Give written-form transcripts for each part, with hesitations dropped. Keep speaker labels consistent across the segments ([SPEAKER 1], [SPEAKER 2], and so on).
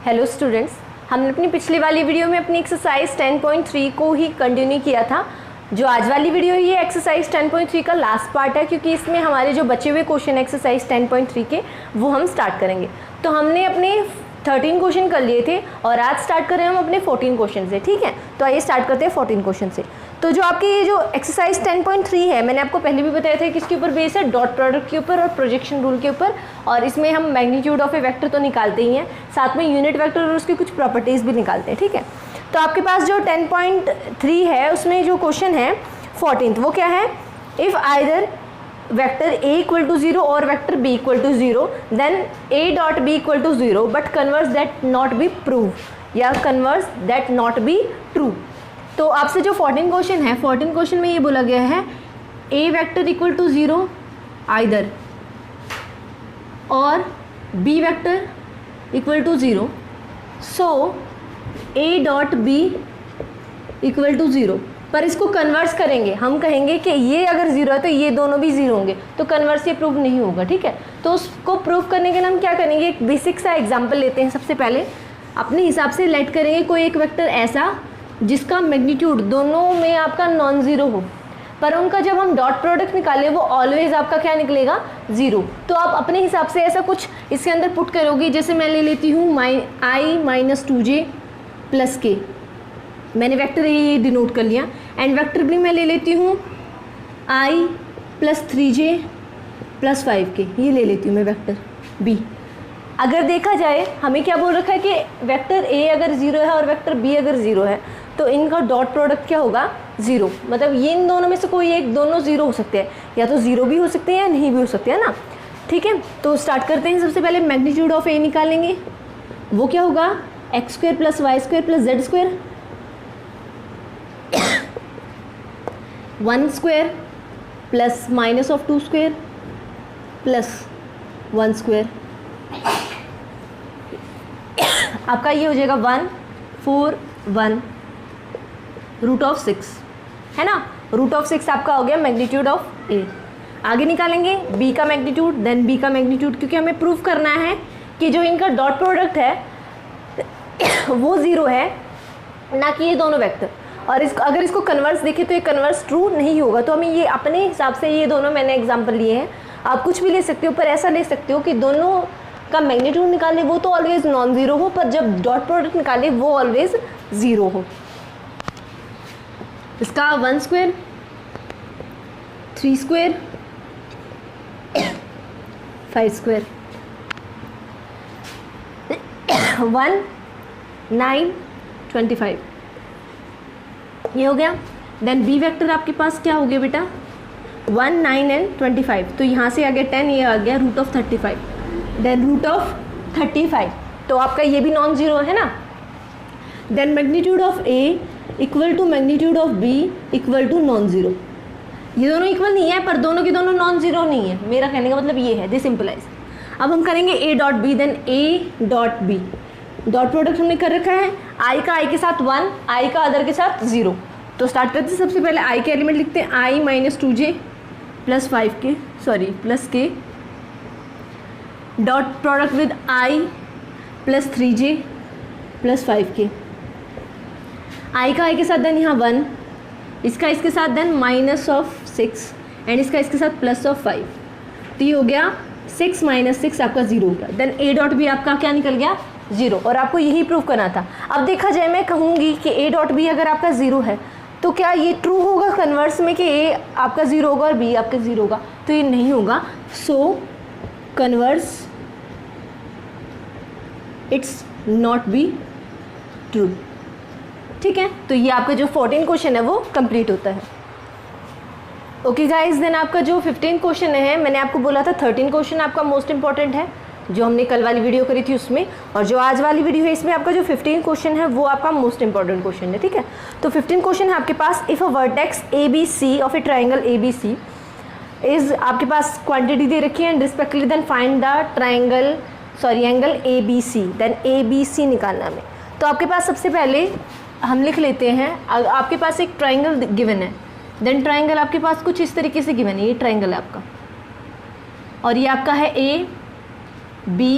[SPEAKER 1] Hello students, हमने अपनी पिछली वाली वीडियो में अपनी एक्सरसाइज 10.3 को ही कंटिन्यू किया था। जो आज वाली वीडियो है ये एक्सरसाइज 10.3 का लास्ट पार्ट है, क्योंकि इसमें हमारे जो बचे हुए क्वेश्चन एक्सरसाइज 10.3 के वो हम स्टार्ट करेंगे। तो हमने अपने 13 क्वेश्चन कर लिए थे और आज स्टार्ट कर रहे हैं हम अपने 14 क्वेश्चन से। ठीक है, तो आइए स्टार्ट करते हैं 14 क्वेश्चन से। तो जो आपकी ये जो एक्सरसाइज 10.3 है, मैंने आपको पहले भी बताया था कि इसके ऊपर बेस है डॉट प्रोडक्ट के ऊपर और प्रोजेक्शन रूल के ऊपर, और इसमें हम मैग्नीट्यूड ऑफ ए वेक्टर तो निकालते ही हैं, साथ में यूनिट वेक्टर और उसकी कुछ प्रॉपर्टीज़ भी निकालते हैं। ठीक है, तो आपके पास जो 10.3 है उसमें जो क्वेश्चन है 14th, वो क्या है? If either vector a equal to 0 और vector b equal to 0 then a dot b equal to 0 but converse that not be prove या converse that not be true. तो आपसे जो 14 क्वेश्चन है, 14 क्वेश्चन में ये बोला गया है a vector equal to 0 either और b vector equal to 0, so a dot b equal to 0। पर इसको कन्वर्स करेंगे, हम कहेंगे कि ये अगर 0 है तो ये दोनों भी 0 होंगे, तो कन्वर्स ये प्रूव नहीं होगा। ठीक है, तो उसको प्रूव करने के लिए हम क्या करेंगे, एक बेसिक सा एग्जांपल लेते हैं। सबसे पहले अपने हिसाब से लेट करेंगे कोई एक वेक्टर ऐसा जिसका मैग्नीट्यूड दोनों में आपका नॉन ज़ीरो हो, पर उनका जब हम डॉट प्रोडक्ट निकालें वो ऑलवेज आपका क्या निकलेगा, 0। तो आप अपने हिसाब से ऐसा कुछ इसके अंदर पुट करोगे। जैसे मैं ले लेती हूँ i माइनस 2j प्लस के, मैंने वेक्टर ये डिनोट कर लिया, एंड वेक्टर भी मैं ले लेती हूँ i plus 3j plus 5k, ये ले लेती हूँ मैं वेक्टर b। अगर देखा जाए हमें क्या बोल रखा है कि वेक्टर a अगर 0 है और वेक्टर b अगर 0 है तो इनका डॉट प्रोडक्ट क्या होगा, 0। मतलब ये इन दोनों में से कोई एक, दोनों 0 हो सकते हैं, या तो 0 भी हो सकते हैं या नहीं भी हो सकते हैं ना। ठीक है, तो स्टार्ट करते हैं। सबसे पहले मैग्नीट्यूड ऑफ a निकालेंगे, वो क्या होगा, x square plus y square plus z square, 1 square plus minus of 2 square plus 1 square. आपका ये हो जाएगा 1 4 1 रूट ऑफ 6, है ना। रूट ऑफ 6 आपका हो गया मैग्नीट्यूड ऑफ ए। आगे निकालेंगे बी का मैग्नीट्यूड, देन बी का मैग्नीट्यूड, क्योंकि हमें प्रूव करना है कि जो इनका डॉट प्रोडक्ट है वो 0 है, ना कि ये दोनों वेक्टर। और अगर इसको कन्वर्स देखें तो ये कन्वर्स ट्रू नहीं होगा। तो हमें ये अपने हिसाब से, ये दोनों मैंने एग्जांपल लिए हैं, आप कुछ भी ले सकते हो, पर ऐसा ले सकते हो कि दोनों का मैग्नीट्यूड निकाले वो तो ऑलवेज नॉन ज़ीरो हो, पर जब डॉट प्रोडक्ट निकाले वो ऑलवेज 0 हो। इसका 1 स्क्वायर 3 स्क्वायर 5 स्क्वायर 1 9 25, ये हो गया। देन बी वेक्टर आपके पास क्या हो गया बेटा, 1 9 एंड 25, तो यहाँ से आ गया 10, ये आ गया root of 35, then root of 35, तो आपका ये भी नॉन ज़ीरो है ना। Then magnitude of A equal to magnitude of B equal to non zero. ये दोनों इक्वल नहीं है, पर दोनों के दोनों नॉन ज़ीरो नहीं है, मेरा कहने का मतलब ये है, दिस सिंपलाइज। अब हम करेंगे A dot B, then A dot B. Dot product हमने कर रखा है, आई का आई के साथ 1, आई का अदर के साथ 0। तो स्टार्ट करते हैं। सबसे पहले आई के एलिमेंट लिखते हैं, i minus 2j plus 5k, sorry plus k, dot product with i plus 3j plus 5k। I का आई के साथ देन यहाँ 1, इसका इसके साथ देन माइनस ऑफ 6, एंड इसका इसके साथ प्लस ऑफ 5। तो ये हो गया 6 माइनस 6 आपका 0 हो गया। देन ए डॉट बी आपका क्या निकल गया, 0, और आपको यही प्रूव करना था। अब देखा जाए, मैं कहूँगी कि ए डॉट बी अगर आपका 0 है तो क्या ये ट्रू होगा कन्वर्स में कि ए आपका 0 होगा और बी आपका 0 होगा, तो ये नहीं होगा। So converse it's not be true. ठीक है, तो ये आपका जो 14 क्वेश्चन है वो कंप्लीट होता है। ओके गाइज, देन आपका जो 15 क्वेश्चन है, मैंने आपको बोला था 13 क्वेश्चन आपका मोस्ट इंपॉर्टेंट है, जो हमने कल वाली वीडियो करी थी उसमें, और जो आज वाली वीडियो है इसमें आपका जो 15 क्वेश्चन है वो आपका मोस्ट इंपॉर्टेंट क्वेश्चन है। ठीक है, तो 15 क्वेश्चन है आपके पास। If a vertex A B C of a triangle A B C is, आपके पास क्वांटिटी दे रखी है, and respectively then find the triangle, sorry angle A B C, then A B C निकालना में। तो आपके पास सबसे पहले हम लिख लेते हैं, आपके पास एक ट्राइंगल गिवन है, देन ट्राइंगल आपके पास कुछ इस तरीके से गिवन है, ये ट्राइंगल है आपका, और ये आपका है ए बी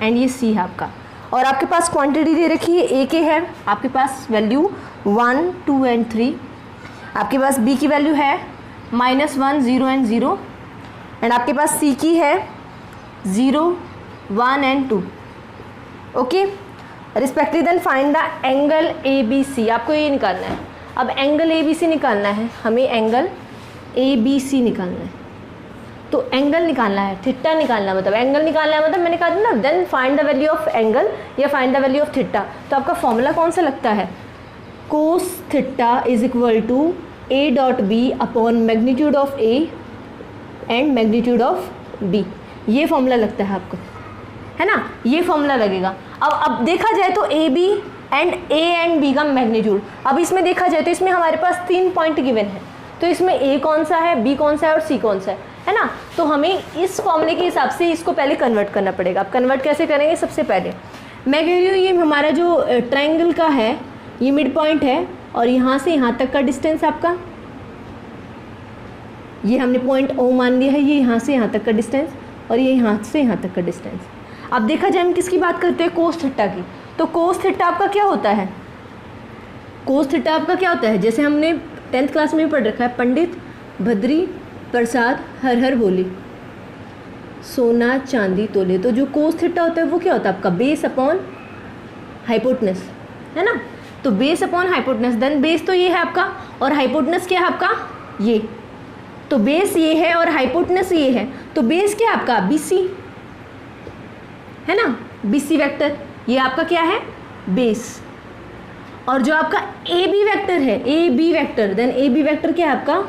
[SPEAKER 1] एंड ये सी है आपका, और आपके पास क्वांटिटी दे रखी है ए के है आपके पास वैल्यू 1, 2 एंड 3, आपके पास बी की वैल्यू है -1, 0 एंड 0, एंड आपके पास सी की है 0, 1 and 2। Okay, respectively then find the angle A B C, आपको ये निकालना है। अब एंगल ए बी सी निकालना है, हमें एंगल ए बी सी निकालना है। तो एंगल निकालना है, थीटा निकालना, मतलब एंगल निकालना है, मतलब मैंने कहा था ना then find the value of angle या find the value of theta. तो आपका फॉर्मूला कौन सा लगता है, cos theta is equal to A dot B upon magnitude of A and magnitude of B, ये फॉर्मूला लगता है आपको, है ना, ये फॉर्मूला लगेगा। अब देखा जाए तो A B and A and B का मैग्नीट्यूड, अब इसमें देखा जाए तो इसमें हमारे पास 3 पॉइंट गिवन है, तो इसमें ए कौन सा है, बी कौन सा है और सी कौन सा है ना। तो हमें इस फॉर्मूले के हिसाब से इसको पहले कन्वर्ट करना पड़ेगा। अब कन्वर्ट कैसे करेंगे, सबसे पहले मैं कह रही हूँ ये हमारा जो ट्रायंगल का है ये मिड पॉइंट है और यहाँ से यहाँ तक का डिस्टेंस आपका, ये हमने पॉइंट ओ मान लिया है, ये यहाँ से यहाँ तक का डिस्टेंस और ये यहाँ से यहाँ तक का डिस्टेंस। अब देखा जाए हम किसकी बात करते हैं, कोस थीटा की। तो कोस थीटा आपका क्या होता है, कोस थीटा आपका क्या होता है, जैसे हमने 10th क्लास में भी पढ़ रखा है, पंडित भद्री प्रसाद हर हर बोले सोना चांदी तोले। तो जो कोस थीटा होता है वो क्या होता है आपका, बेस अपॉन हाइपोटेनस, है ना। तो base upon hypotenuse, then base तो ये है आपका और हाइपोटेनस क्या है आपका ये, तो बेस ये है और हाइपोटेनस ये है, तो बेस क्या है आपका BC, है ना, BC वेक्टर, ये आपका क्या है बेस। और जो आपका AB वेक्टर है, AB vector, then AB vector क्या है आपका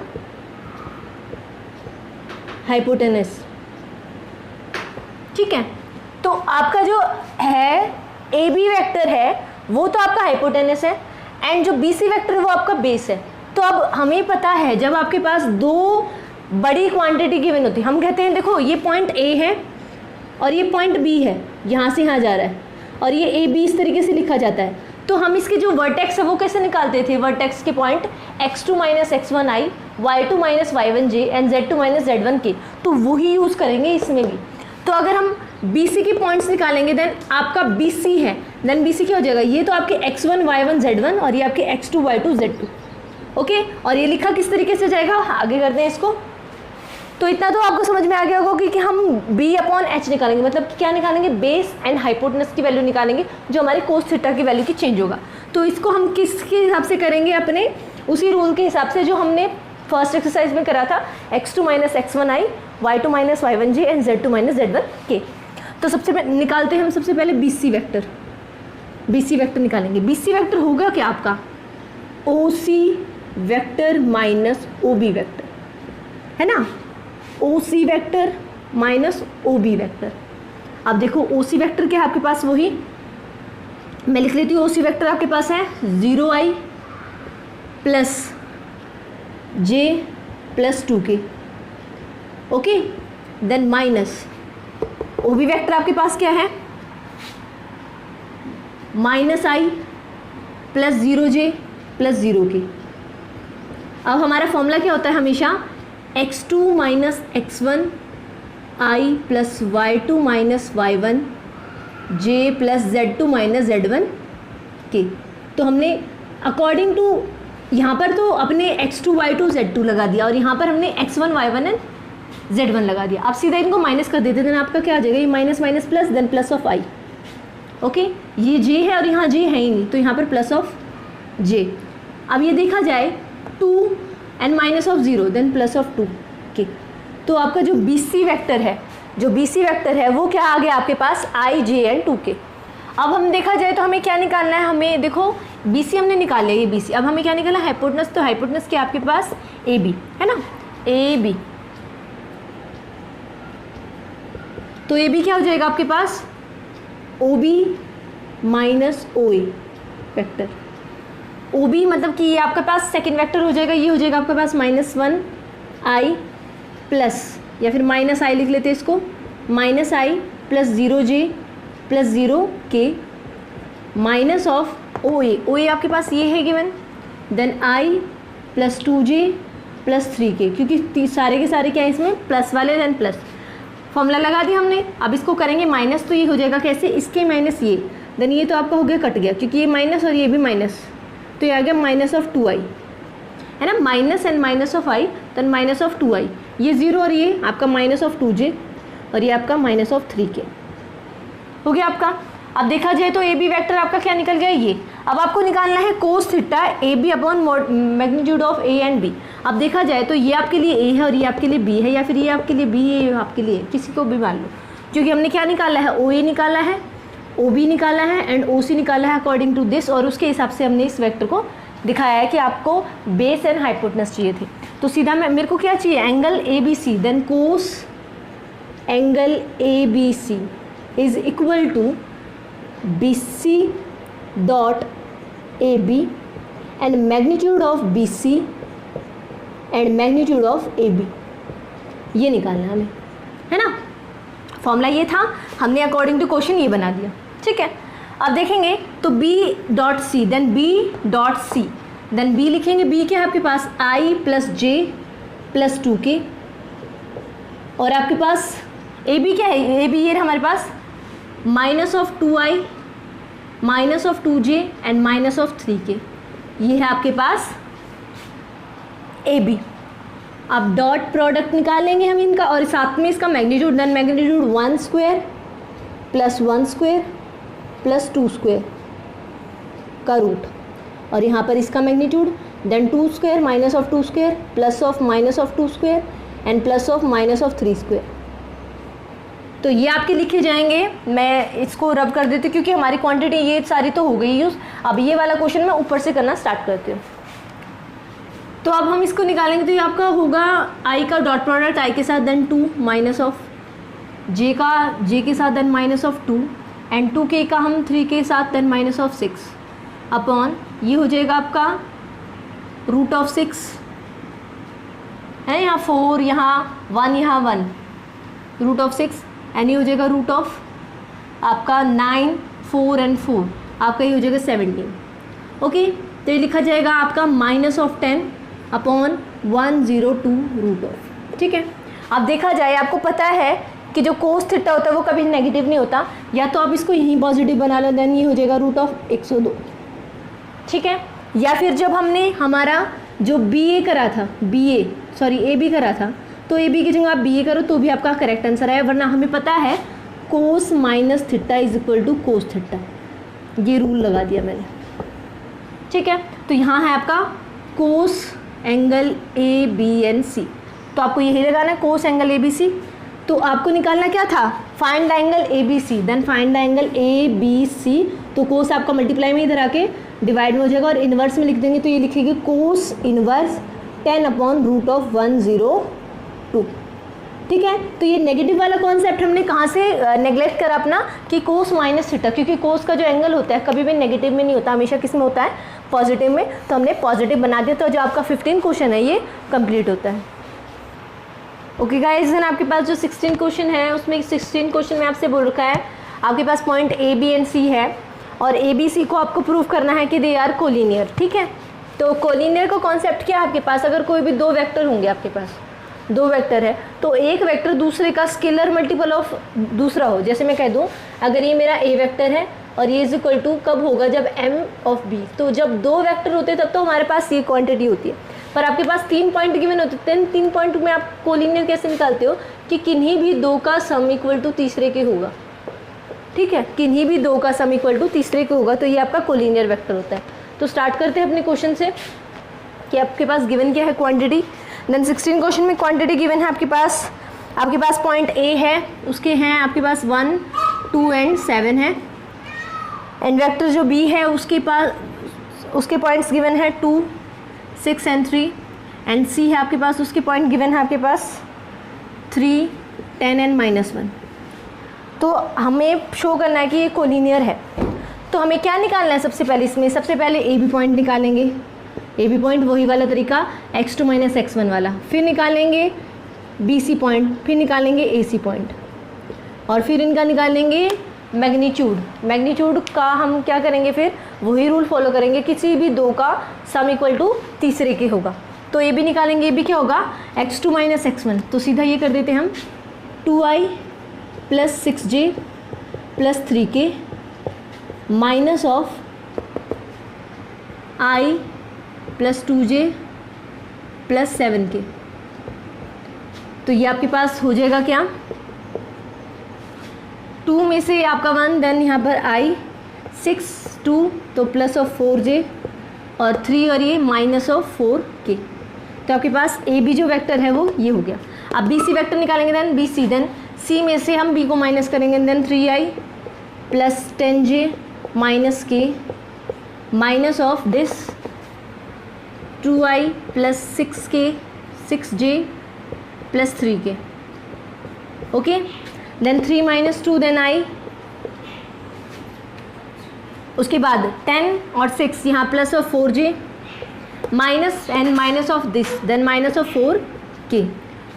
[SPEAKER 1] हाइपोटेनस, ठीक है। तो आपका जो है AB वेक्टर है वो तो आपका हाइपोटेनस है एंड जो BC वेक्टर है वो आपका बेस है। तो अब हमें पता है जब आपके पास 2 बड़ी क्वांटिटी गिवन होती है, हम कहते हैं देखो ये पॉइंट A है और ये पॉइंट B है, यहाँ से यहाँ जा रहा है और ये AB इस तरीके से लिखा जाता है। तो हम इसके जो वर्टेक्स है वो कैसे निकालते थे, वर्टेक्स के point x2 - x1i, y2 - y1j and z2 - z1k, तो वही यूज़ करेंगे इसमें भी। तो अगर हम BC के पॉइंट्स निकालेंगे देन आपका BC है, देन BC क्या हो जाएगा, ये तो आपके x1 y1 z1 और ये आपके x2 y2 z2, ओके। और ये लिखा किस तरीके से जाएगा, आगे करते हैं इसको। तो इतना तो आपको समझ में आ गया होगा कि हम B/H निकालेंगे, मतलब क्या निकालेंगे, बेस एंड हाइपोटेनस की वैल्यू निकालेंगे जो हमारे कोस थीटा की वैल्यू की चेंज होगा। तो इसको हम किसके हिसाब से करेंगे, अपने उसी रूल के हिसाब से जो हमने फर्स्ट एक्सरसाइज में करा था, x2 - x1i, y2 - y1j and z2 - z1k। तो सबसे निकालते हैं हम सबसे पहले BC वेक्टर, BC वेक्टर निकालेंगे। BC वेक्टर होगा क्या आपका OC vector minus OB vector, है ना, OC vector minus OB vector. अब देखो OC वेक्टर क्या है आपके पास, वही मैं लिख लेती हूँ। OC वेक्टर आपके पास है 0i plus j plus 2k, okay, then minus OB vector आपके पास क्या है, -i plus 0j plus 0k। अब हमारा फॉर्मूला क्या होता है हमेशा, x2 - x1 i plus y2 - y1 j plus z2 - z1 k। तो हमने अकॉर्डिंग टू यहाँ पर तो अपने x2 y2 z2 लगा दिया और यहाँ पर हमने x1 y1 एंड z1 लगा दिया। आप सीधा इनको माइनस कर देते देन आपका क्या आ जाएगा, ये minus minus plus then plus of i, okay. ये j है और यहाँ j है ही नहीं तो यहाँ पर प्लस ऑफ j। अब ये देखा जाए 2 and minus of 0 then plus of 2 के। तो आपका जो BC वेक्टर है, जो BC वेक्टर है वो क्या आ गया आपके पास i, j एंड 2k। अब हम देखा जाए तो हमें क्या निकालना है, हमें देखो BC हमने निकाल लिया, ये BC। अब हमें क्या निकालना है हाइपोटेनस, तो हाइपोटेनस क्या आपके पास AB, है ना, AB। तो AB क्या हो जाएगा आपके पास OB minus OA vector. OB मतलब कि ये आपके पास सेकंड वेक्टर हो जाएगा, ये हो जाएगा आपके पास -1i प्लस, या फिर -i लिख लेते हैं इसको, -i plus 0j plus 0k minus of OA। OA आपके पास ये है given, then i plus 2j plus 3k, क्योंकि सारे के सारे क्या है इसमें प्लस वाले, देन प्लस फॉर्मूला लगा दिया हमने। अब इसको करेंगे माइनस, तो ये हो जाएगा कैसे, इसके माइनस ये, देन ये तो आपका हो गया कट गया, क्योंकि ये माइनस और ये भी माइनस, तो ये आ गया माइनस ऑफ 2i, है ना, minus and minus of i, then minus of 2i, ये 0 और ये आपका माइनस ऑफ 2j और ये आपका माइनस ऑफ 3k हो गया आपका। अब देखा जाए तो ए बी वैक्टर आपका क्या निकल गया ये। अब आपको निकालना है cos theta A B upon magnitude of A and B. अब देखा जाए तो ये आपके लिए ए है और ये आपके लिए बी है, या फिर ये आपके लिए बी है आपके लिए, किसी को भी मान लो, क्योंकि हमने क्या निकाला है, ओ ए निकाला है, ओ बी निकाला है एंड ओ सी निकाला है अकॉर्डिंग टू दिस, और उसके हिसाब से हमने इस वेक्टर को दिखाया है कि आपको बेस एंड हाइपोटेनस चाहिए थे। तो सीधा मेरे को क्या चाहिए, angle A B C, then cos angle A B C is equal to BC dot AB and magnitude of BC and magnitude of AB, ये निकालना हमें, है ना। फॉर्मूला ये था, हमने अकॉर्डिंग टू क्वेश्चन ये बना दिया, ठीक है। अब देखेंगे तो B dot C, then B dot C, then B लिखेंगे, B क्या है आपके पास I plus J plus 2K, और आपके पास AB क्या है, AB ये हमारे पास minus of 2i minus of 2j and minus of 3k, ये है आपके पास ए बी। अब डॉट प्रोडक्ट निकालेंगे हम इनका और साथ में इसका magnitude, then magnitude 1 square plus 1 square plus 2 square का रूट, और यहाँ पर इसका magnitude, then 2 square minus of 2 square plus of minus of 2 square and plus of minus of 3 square. तो ये आपके लिखे जाएंगे, मैं इसको रब कर देती हूँ क्योंकि हमारी क्वांटिटी ये सारी तो हो गई यूज़। अब ये वाला क्वेश्चन मैं ऊपर से करना स्टार्ट करती हूँ। तो अब हम इसको निकालेंगे, तो ये आपका होगा i का डॉट प्रोडक्ट i के साथ, देन 2 माइनस ऑफ j का j के साथ, then minus of 2 and 2k का हम 3 के साथ, देन माइनस ऑफ 6 अपॉन ये हो जाएगा आपका रूट ऑफ 6 है, यहाँ 4 यहाँ 1 यहाँ 1 रूट ऑफ 6 एंड ये हो जाएगा रूट ऑफ आपका 9 4 एंड 4 आपका ये हो जाएगा 17। ओके, तो ये लिखा जाएगा आपका minus of 10 upon 102 root of, ठीक है। अब देखा जाए, आपको पता है कि जो कोस थीटा होता है वो कभी नेगेटिव नहीं होता, या तो आप इसको यहीं पॉजिटिव बना लो, देन ये हो जाएगा रूट ऑफ 102, ठीक है। या फिर जब हमने हमारा जो बी ए करा था, ए बी करा था, तो ए बी की जगह आप बी ए करो तो भी आपका करेक्ट आंसर है, वरना हमें पता है cos minus theta is equal to cos theta, ये रूल लगा दिया मैंने, ठीक है। तो यहाँ है आपका cos angle A B and C, तो आपको यही लगाना है कोस एंगल ए बी सी। तो आपको निकालना क्या था, find the angle A B C, then find the angle A B C. तो कोस आपका मल्टीप्लाई में इधर आके डिवाइड में हो जाएगा और इन्वर्स में लिख देंगे, तो ये लिखेगी कोस इन्वर्स 10 अपॉन रूट ऑफ 102, ठीक है। तो ये नेगेटिव वाला कॉन्सेप्ट हमने कहाँ से नेगलेक्ट करा अपना, कि कोस माइनस थीटा, क्योंकि कोस का जो एंगल होता है कभी भी नेगेटिव में नहीं होता, हमेशा किस में होता है, पॉजिटिव में। तो हमने पॉजिटिव बना दिया, तो जो आपका 15 क्वेश्चन है ये कंप्लीट होता है। ओके गाइस, देन आपके पास जो 16 क्वेश्चन है उसमें 16 क्वेश्चन में आपसे बोल रखा है आपके पास पॉइंट ए बी एंड सी है, और ए बी सी को आपको प्रूव करना है कि दे आर कोलिनियर, ठीक है। तो कोलिनियर का कॉन्सेप्ट क्या है आपके पास, अगर कोई भी दो वेक्टर होंगे, आपके पास दो वेक्टर है, तो एक वेक्टर दूसरे का स्केलर मल्टीपल ऑफ दूसरा हो। जैसे मैं कह दूं, अगर ये मेरा ए वेक्टर है और ये इज इक्वल टू कब होगा, जब एम ऑफ बी, तो जब दो वेक्टर होते हैं तब तो हमारे पास ये क्वांटिटी होती है, पर आपके पास 3 पॉइंट गिवन होते हैं। 3 पॉइंट में आप कोलिनियर कैसे निकालते हो, कि किन्हीं भी दो का सम इक्वल टू तीसरे के होगा, ठीक है, किन्हीं भी दो का सम इक्वल टू तीसरे के होगा, तो ये आपका कोलिनियर वेक्टर होता है। तो स्टार्ट करते हैं अपने क्वेश्चन से कि आपके पास गिवन क्या है, क्वांटिटी। देन 16 क्वेश्चन में क्वांटिटी गिवन है आपके पास पॉइंट ए है, उसके हैं आपके पास 1 2 एंड 7 है, एंड वेक्टर जो बी है उसके पॉइंट्स गिवन है 2 6 एंड 3, एंड सी है आपके पास, उसके पॉइंट गिवन है आपके पास 3 10 एंड -1। तो हमें शो करना है कि ये कोलिनियर है, तो हमें क्या निकालना है सबसे पहले, इसमें सबसे पहले ए बी पॉइंट निकालेंगे। ए बी पॉइंट वही वाला तरीका x2 - x1 वाला, फिर निकालेंगे बी सी पॉइंट, फिर निकालेंगे ए सी पॉइंट, और फिर इनका निकालेंगे मैग्नीट्यूड का हम क्या करेंगे, फिर वही रूल फॉलो करेंगे, किसी भी दो का सम इक्वल टू तीसरे के होगा। तो ए भी निकालेंगे, ए भी क्या होगा x2 - x1, तो सीधा ये कर देते हैं हम 2i + 6j + 3k minus of i plus 2j plus 7k। तो ये आपके पास हो जाएगा क्या, 2 में से आपका 1, देन यहाँ पर i 6 2 तो प्लस ऑफ 4j और 3 और ये माइनस ऑफ 4k। तो आपके पास ए बी जो वेक्टर है वो ये हो गया। अब बी सी वेक्टर निकालेंगे, then B C, then C में से हम बी को माइनस करेंगे, then 3i plus 10j minus k minus of this 2i plus 6k 6j plus 3k। Okay, then 3 minus 2 then i, उसके बाद 10 और 6 यहाँ plus of 4j minus and minus of this then minus of 4k।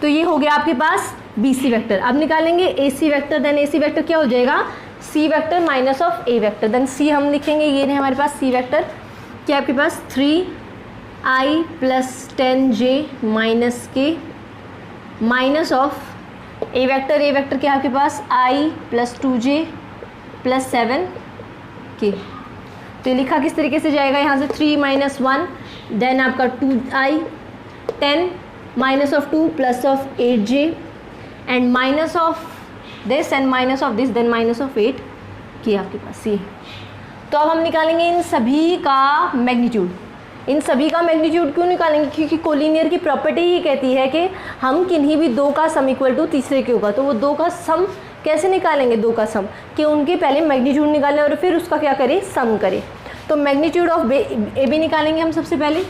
[SPEAKER 1] तो ये हो गया आपके पास B C vector. अब निकालेंगे A C vector, then A C vector क्या हो जाएगा, C vector minus of A vector, then C हम लिखेंगे, ये है हमारे पास सी वेक्टर, क्या आपके पास 3i plus 10j minus k minus of A vector क्या है आपके पास i plus 2j plus 7k। तो ये लिखा किस तरीके से जाएगा, यहाँ से 3 माइनस 1 देन आपका 2i 10 minus of 2 plus of 8j and minus of this and minus of this then minus of 8k आपके पास ये। तो अब हम निकालेंगे इन सभी का मैग्नीट्यूड। इन सभी का मैग्नीट्यूड क्यों निकालेंगे, क्योंकि कोलिनियर की प्रॉपर्टी ही कहती है कि हम किन्हीं भी दो का सम इक्वल टू तीसरे के होगा। तो वो दो का सम कैसे निकालेंगे, दो का सम कि उनके पहले मैग्नीट्यूड निकालें और फिर उसका क्या करें, सम करें। तो मैग्नीट्यूड ऑफ ए बी निकालेंगे हम सबसे पहले।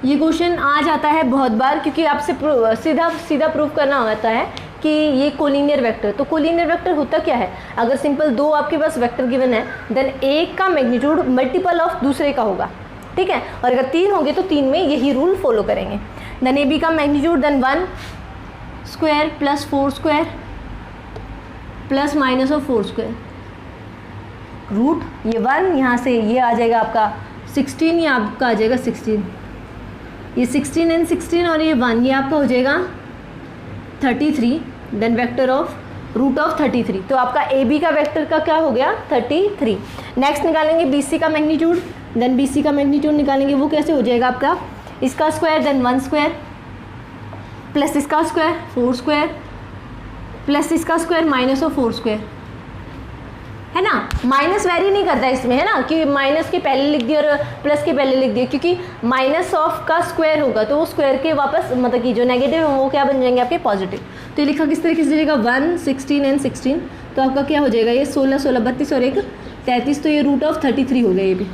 [SPEAKER 1] ये क्वेश्चन आ जाता है बहुत बार, क्योंकि आपसे सीधा प्रूफ करना होता है कि ये कोलिनियर वेक्टर। तो कोलिनियर वेक्टर होता क्या है, अगर सिंपल दो आपके पास वेक्टर गिवन है देन एक का मैग्नीट्यूड मल्टीपल ऑफ दूसरे का होगा, ठीक है। और अगर 3 होंगे तो 3 में यही रूल फॉलो करेंगे। देन ए बी का magnitude then 1 square plus 4 square plus minus of 4 square root ये 1, यहाँ से ये आ जाएगा आपका 16, ये आपका आ जाएगा 16, ये 16 एंड 16 और ये 1, ये आपका हो जाएगा 33, then vector of root of 33। तो आपका ए बी का वेक्टर का क्या हो गया 33। नेक्स्ट निकालेंगे बी सी का मैग्नीट्यूड, देन बी सी का मैग्नीट्यूड निकालेंगे, वो कैसे हो जाएगा आपका इसका स्क्वायर देन 1 स्क्वायर प्लस इसका स्क्वायर 4 स्क्वायर प्लस इसका स्क्वायर माइनस ऑफ 4 स्क्वायर, है ना। माइनस वेरी नहीं करता इसमें, है ना, कि माइनस के पहले लिख दिया और प्लस के पहले लिख दिया, क्योंकि माइनस ऑफ का स्क्वायर होगा तो वो स्क्वायर के वापस मतलब कि जो नेगेटिव है वो क्या बन जाएंगे आपके पॉजिटिव। तो ये लिखा किस तरीके से जाएगा 1 16 एंड 16, तो आपका क्या हो जाएगा ये 16 16 32 और 1 33, तो ये रूट ऑफ 33 हो गया ये भी।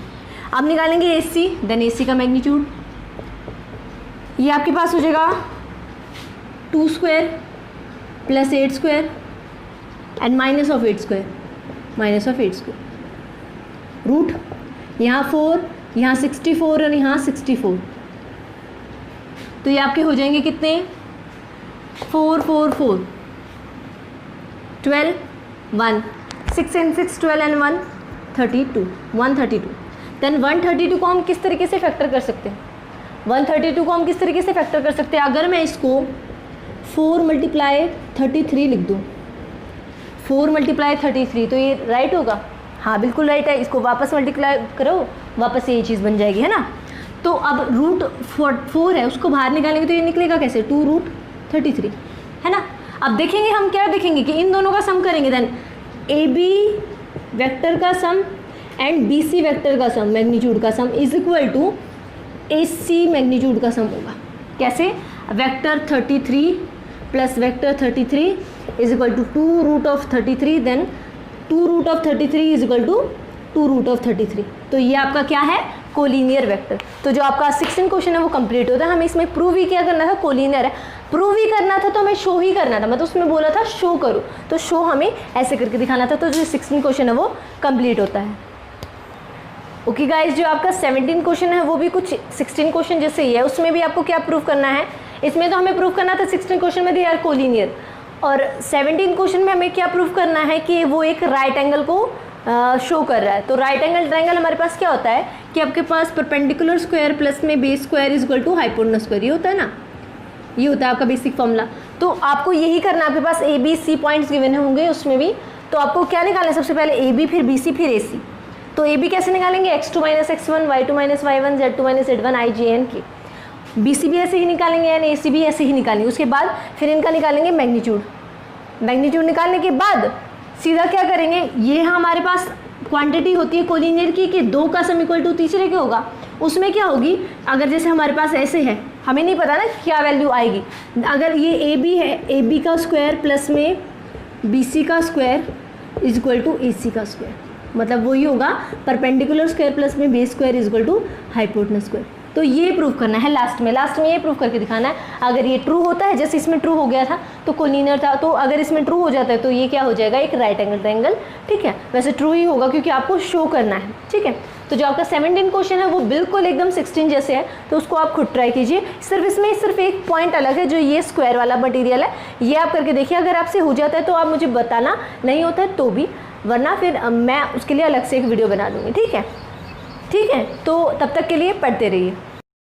[SPEAKER 1] अब निकालेंगे A C, then A C का मैग्नीट्यूड, ये आपके पास हो जाएगा 2 square plus 8 square and minus of 8 square minus of 8 square root यहाँ 4 यहाँ 64 और यहाँ 64, तो ये आपके हो जाएंगे कितने 4 4 4 12 1 6 एंड 6 12 एंड 1 32 132। देन 132 को हम किस तरीके से फैक्टर कर सकते हैं, 132 को हम किस तरीके से फैक्टर कर सकते हैं, अगर मैं इसको 4 मल्टीप्लाई 33 लिख दूँ, 4 मल्टीप्लाई 33, तो ये राइट होगा, हाँ बिल्कुल राइट है। इसको वापस मल्टीप्लाई करो, वापस ये चीज़ बन जाएगी, है ना। तो अब रूट 4 है उसको बाहर निकालेंगे तो ये निकलेगा कैसे 2 रूट 33, है ना। अब देखेंगे हम क्या देखेंगे कि इन दोनों का सम करेंगे, देन ए बी वेक्टर का sum and B C vector का सम मैग्नीट्यूड का sum is equal to A C magnitude का सम होगा। कैसे, वेक्टर 33 प्लस vector 33 is equal to 2 root of 33, then 2 root of 33 is equal to 2 root of 33। तो ये आपका क्या है कोलिनियर वेक्टर। तो जो आपका 16 क्वेश्चन है वो कंप्लीट होता है। हमें इसमें प्रूव ही क्या करना था, कोलिनियर है, प्रूव ही करना था तो हमें शो ही करना था, मतलब उसमें बोला था शो करो, तो शो हमें ऐसे करके दिखाना था। तो जो 16 क्वेश्चन है वो कंप्लीट होता है। ओके गाइज, जो आपका 17 क्वेश्चन है वो भी कुछ 16 क्वेश्चन जैसे ही है, उसमें भी आपको क्या प्रूव करना है, इसमें तो हमें प्रूव करना था 16 क्वेश्चन में दे आर कोलिनियर, और 17 क्वेश्चन में हमें क्या प्रूव करना है कि वो एक राइट एंगल को शो कर रहा है। तो राइट एंगल ट्रायंगल हमारे पास क्या होता है कि आपके पास परपेंडिकुलर स्क्वायर प्लस में base square is equal to hypotenuse square, ये होता है ना, ये होता है आपका बेसिक फॉर्मूला। तो आपको यही करना है, आपके पास A B C points given होंगे, उसमें भी तो आपको क्या निकालना है सबसे पहले, ए बी फिर बी सी फिर ए सी। तो ए बी कैसे निकालेंगे, x2 - x1 y2 - y1 z2 - z1 i j n k। B C भी ऐसे ही निकालेंगे एंड ए सी भी ऐसे ही निकालेंगे। उसके बाद फिर इनका निकालेंगे मैग्नीट्यूड। मैग्नीट्यूड निकालने के बाद सीधा क्या करेंगे, ये हमारे पास क्वांटिटी होती है कोलिनियर की कि 2 का सम इक्वल टू तीसरे के होगा। उसमें क्या होगी, अगर जैसे हमारे पास ऐसे है, हमें नहीं पता ना क्या वैल्यू आएगी। अगर ये ए बी है, ए बी का स्क्वायर प्लस में बी सी का square is equal to A C का स्क्वायर, मतलब वही होगा परपेंडिकुलर स्क्वायर प्लस में base square is equal to hypotenuse square. तो ये प्रूव करना है लास्ट में ये प्रूव करके दिखाना है। अगर ये ट्रू होता है, जैसे इसमें ट्रू हो गया था तो कोलिनियर था, तो अगर इसमें ट्रू हो जाता है तो ये क्या हो जाएगा, एक राइट एंगल ट्रायंगल। ठीक है, वैसे ट्रू ही होगा क्योंकि आपको शो करना है। ठीक है, तो जो आपका 17 क्वेश्चन है वो बिल्कुल एकदम 16 जैसे है, तो उसको आप खुद ट्राई कीजिए। सिर्फ एक पॉइंट अलग है, जो ये स्क्वायर वाला मटेरियल है, ये आप करके देखिए। अगर आपसे हो जाता है तो आप मुझे बताना, नहीं होता है तो भी, वरना फिर मैं उसके लिए अलग से एक वीडियो बना दूँगी। ठीक है, तो तब तक के लिए पढ़ते रहिए।